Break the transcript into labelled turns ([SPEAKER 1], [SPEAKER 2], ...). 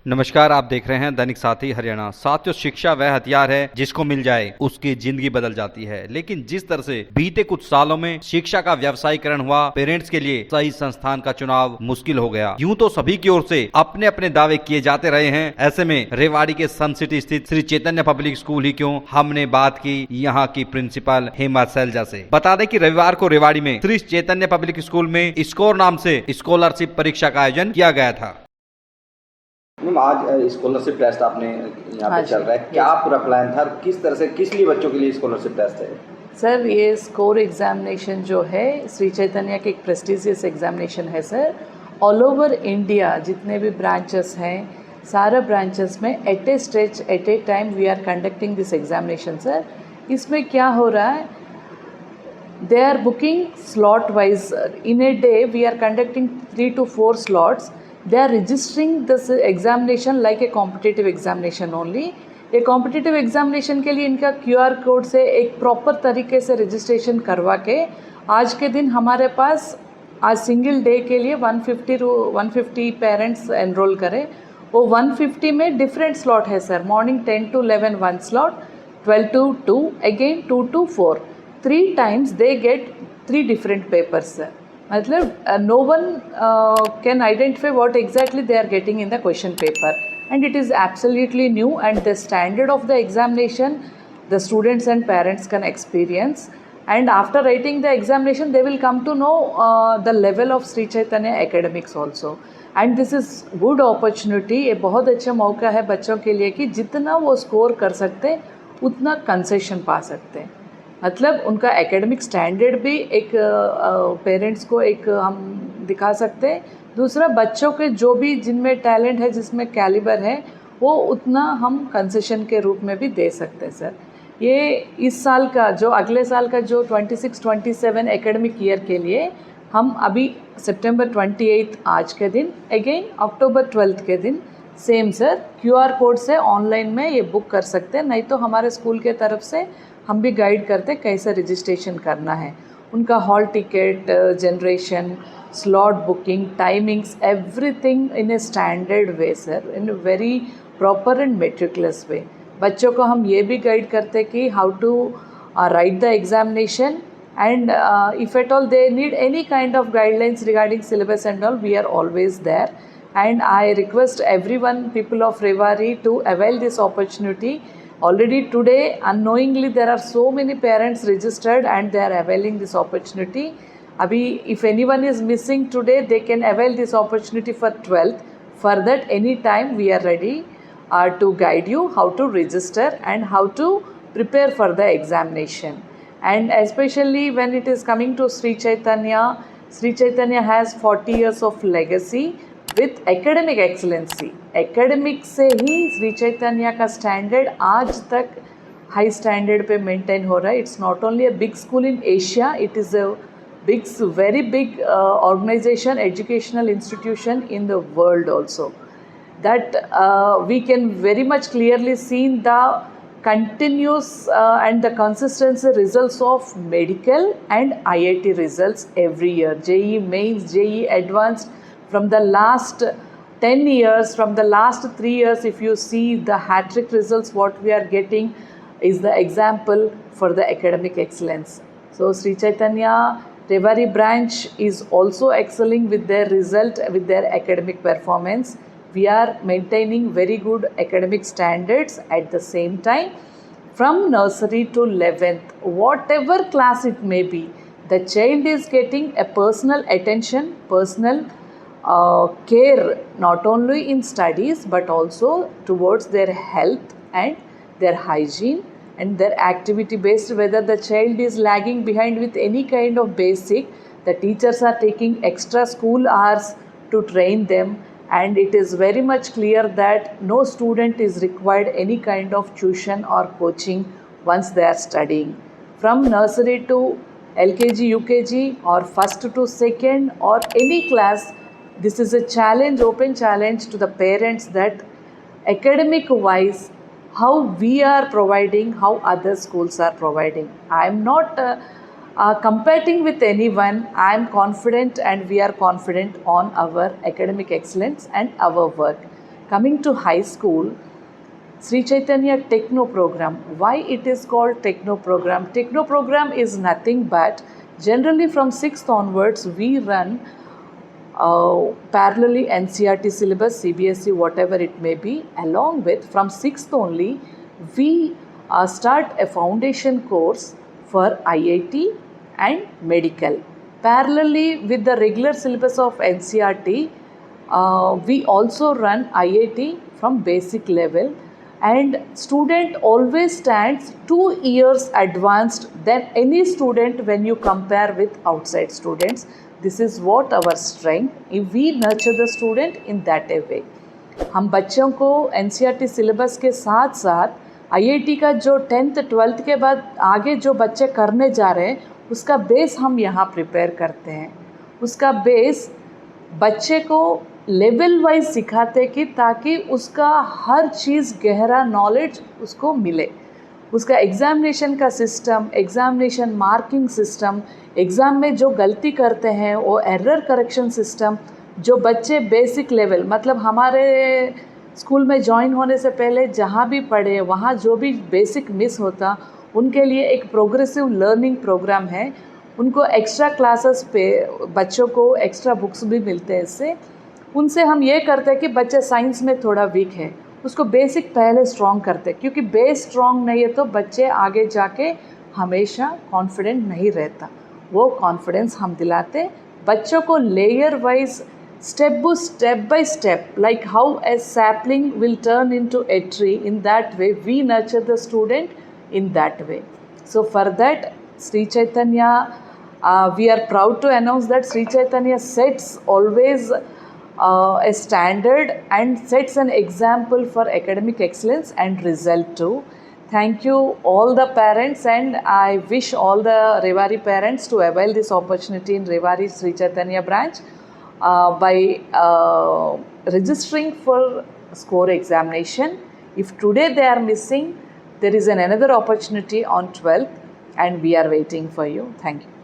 [SPEAKER 1] नमस्कार, आप देख रहे हैं दैनिक साथी हरियाणा। साथियों, शिक्षा वह हथियार है जिसको मिल जाए उसकी जिंदगी बदल जाती है। लेकिन जिस तरह से बीते कुछ सालों में शिक्षा का व्यवसायीकरण हुआ, पेरेंट्स के लिए सही संस्थान का चुनाव मुश्किल हो गया। यूं तो सभी की ओर से अपने अपने दावे किए जाते रहे हैं। ऐसे में रेवाड़ी के सन सिटी स्थित श्री चैतन्य पब्लिक स्कूल ही क्यों, हमने बात की यहाँ की प्रिंसिपल हेमा सैलजा से। बता दें कि रविवार को रेवाड़ी में श्री चैतन्य पब्लिक स्कूल में स्कोर नाम से स्कॉलरशिप परीक्षा का आयोजन किया गया था।
[SPEAKER 2] मैम, आज स्कॉलरशिप टेस्ट आपने यहाँ पे चल रहा है, क्या पूरा प्लान था, किस तरह से, किस लिए बच्चों के लिए स्कॉलरशिप टेस्ट है?
[SPEAKER 3] सर, ये स्कोर एग्जामिनेशन जो है श्री चैतन्य के एक प्रेस्टिजियस एग्जामिनेशन है सर। ऑल ओवर इंडिया जितने भी ब्रांचेस हैं, सारे ब्रांचेस में at a stretch at a time we are conducting this examination sir. इसमें क्या हो रहा है, they are booking slot wise. In a day we are conducting 3 to 4 slots. They are registering this examination like a competitive examination only. ये competitive examination के लिए इनका QR code से एक प्रॉपर तरीके से रजिस्ट्रेशन करवा के आज के दिन हमारे पास आज सिंगल डे के लिए 150 पेरेंट्स एनरोल करें। वो 150 में डिफरेंट स्लॉट है sir. Morning 10 to 11 one slot, 12 to 2, again 2 to 4. 3 times they get 3 different papers sir. मतलब no one can identify what exactly they are getting in the question paper, and it is absolutely new, and the standard of the examination the students and parents can experience, and after writing the examination they will come to know the level of Sri Chaitanya academics also, and this is good opportunity। ये बहुत अच्छा मौका है बच्चों के लिए कि जितना वो स्कोर कर सकते उतना कंसेशन पा सकते हैं। मतलब उनका एकेडमिक स्टैंडर्ड भी एक पेरेंट्स को एक हम दिखा सकते हैं। दूसरा, बच्चों के जो भी जिनमें टैलेंट है, जिसमें कैलिबर है, वो उतना हम कंसेशन के रूप में भी दे सकते हैं सर। ये इस साल का जो अगले साल का जो 26-27 एकेडमिक ईयर के लिए हम अभी सितंबर 28 आज के दिन, अगेन अक्टूबर 12 के दिन सेम सर QR कोड से ऑनलाइन में ये बुक कर सकते हैं। नहीं तो हमारे स्कूल के तरफ से हम भी गाइड करते कैसे रजिस्ट्रेशन करना है। उनका hall ticket generation, slot booking, timings, everything in a standard way sir, in very proper and meticulous way. बच्चों को हम ये भी गाइड करते कि how to write the examination, and if at all they need any kind of guidelines regarding syllabus and all, we are always there, and I request everyone, people of Rewari, to avail this opportunity. Already today unknowingly there are so many parents registered and they are availing this opportunity. Abhi if anyone is missing today, they can avail this opportunity for 12th. For that, any time we are ready to guide you how to register and how to prepare for the examination. And especially when it is coming to Sri Chaitanya has 40 years of legacy with academic excellency. Academic से ही श्री चैतन्य का standard आज तक high standard पे maintain हो रहा है। It's not only a big school in Asia, it is a big, very big organization, educational institution in the world also. That we can very much clearly see the continuous and the consistency results of medical and IIT results every year. JEE Mains, JEE Advanced, from the last 10 years, from the last 3 years, if you see the hat-trick results, what we are getting is the example for the academic excellence. So Sri Chaitanya Rewari branch is also excelling with their result, with their academic performance. We are maintaining very good academic standards at the same time. From nursery to 11th, whatever class it may be, the child is getting a personal attention, personal care, not only in studies but also towards their health and their hygiene and their activity based. Whether the child is lagging behind with any kind of basic, the teachers are taking extra school hours to train them, and it is very much clear that no student is required any kind of tuition or coaching once they are studying. From nursery to LKG, UKG, or first to second, or any class, this is a challenge, open challenge to the parents, that academic wise how we are providing, how other schools are providing. I am not competing with anyone. I am confident and we are confident on our academic excellence and our work. Coming to high school, Sri Chaitanya Techno Program. Why it is called Techno Program? Techno Program is nothing but generally from 6th onwards we run parallelly NCERT syllabus, CBSE, whatever it may be. Along with from 6th only we start a foundation course for IIT and medical. Parallelly with the regular syllabus of NCERT, we also run IIT from basic level, and student always stands 2 years advanced than any student when you compare with outside students. This is what our strength. If we nurture the student in that a way, हम बच्चों को NCERT syllabus के साथ साथ IIT का जो 10th 12th के बाद आगे जो बच्चे करने जा रहे हैं उसका बेस हम यहाँ प्रिपेयर करते हैं. उसका बेस बच्चे को लेवल वाइज सिखाते कि ताकि उसका हर चीज़ गहरा नॉलेज उसको मिले. उसका एग्ज़ामिनेशन का system, examination marking system, exam में जो गलती करते हैं वो एरर करेक्शन सिस्टम, जो बच्चे बेसिक लेवल मतलब हमारे स्कूल में ज्वाइन होने से पहले जहाँ भी पढ़े वहाँ जो भी बेसिक मिस होता उनके लिए एक प्रोग्रेसिव लर्निंग प्रोग्राम है. उनको एक्स्ट्रा क्लासेस पे बच्चों को एक्स्ट्रा बुक्स भी मिलते हैं. इससे उनसे हम ये करते हैं कि बच्चे साइंस में थोड़ा वीक है उसको बेसिक पहले स्ट्रॉन्ग करते हैं, क्योंकि बेस स्ट्रॉन्ग नहीं है तो बच्चे आगे जाके हमेशा कॉन्फिडेंट नहीं रहता. वो कॉन्फिडेंस हम दिलाते बच्चों को layer wise, step by step, like how a sapling will turn into a tree. In that way we nurture the student in that way. So for that Sri Chaitanya, we are proud to announce that Sri Chaitanya sets always a standard and sets an example for academic excellence and result too. Thank you all the parents, and I wish all the Rewari parents to avail this opportunity in Rewari Sri Chaitanya branch by registering for score examination. If today they are missing, there is another opportunity on 12th and we are waiting for you. Thank you.